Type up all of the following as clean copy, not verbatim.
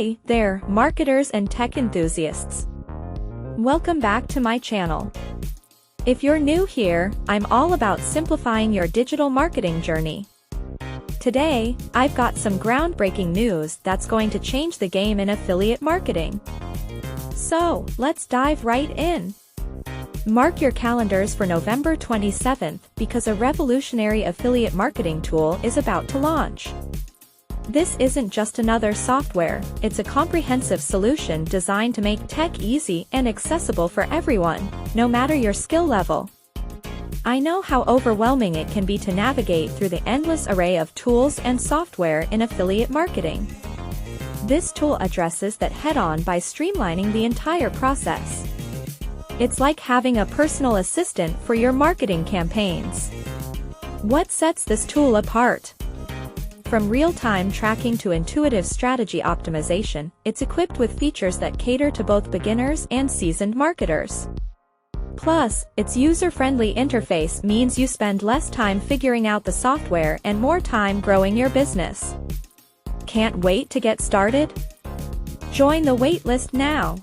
Hey there, marketers and tech enthusiasts. Welcome back to my channel. If you're new here, I'm all about simplifying your digital marketing journey. Today, I've got some groundbreaking news that's going to change the game in affiliate marketing. So, let's dive right in. Mark your calendars for November 27th because a revolutionary affiliate marketing tool is about to launch. This isn't just another software, it's a comprehensive solution designed to make tech easy and accessible for everyone, no matter your skill level. I know how overwhelming it can be to navigate through the endless array of tools and software in affiliate marketing. This tool addresses that head-on by streamlining the entire process. It's like having a personal assistant for your marketing campaigns. What sets this tool apart? From real-time tracking to intuitive strategy optimization, it's equipped with features that cater to both beginners and seasoned marketers. Plus, its user-friendly interface means you spend less time figuring out the software and more time growing your business. Can't wait to get started? Join the waitlist now.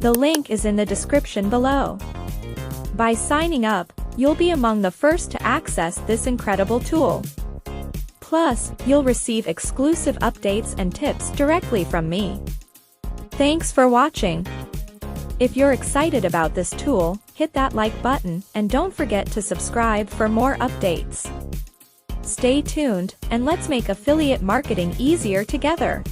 The link is in the description below. By signing up, you'll be among the first to access this incredible tool. Plus, you'll receive exclusive updates and tips directly from me. Thanks for watching. If you're excited about this tool, hit that like button and don't forget to subscribe for more updates. Stay tuned, and let's make affiliate marketing easier together.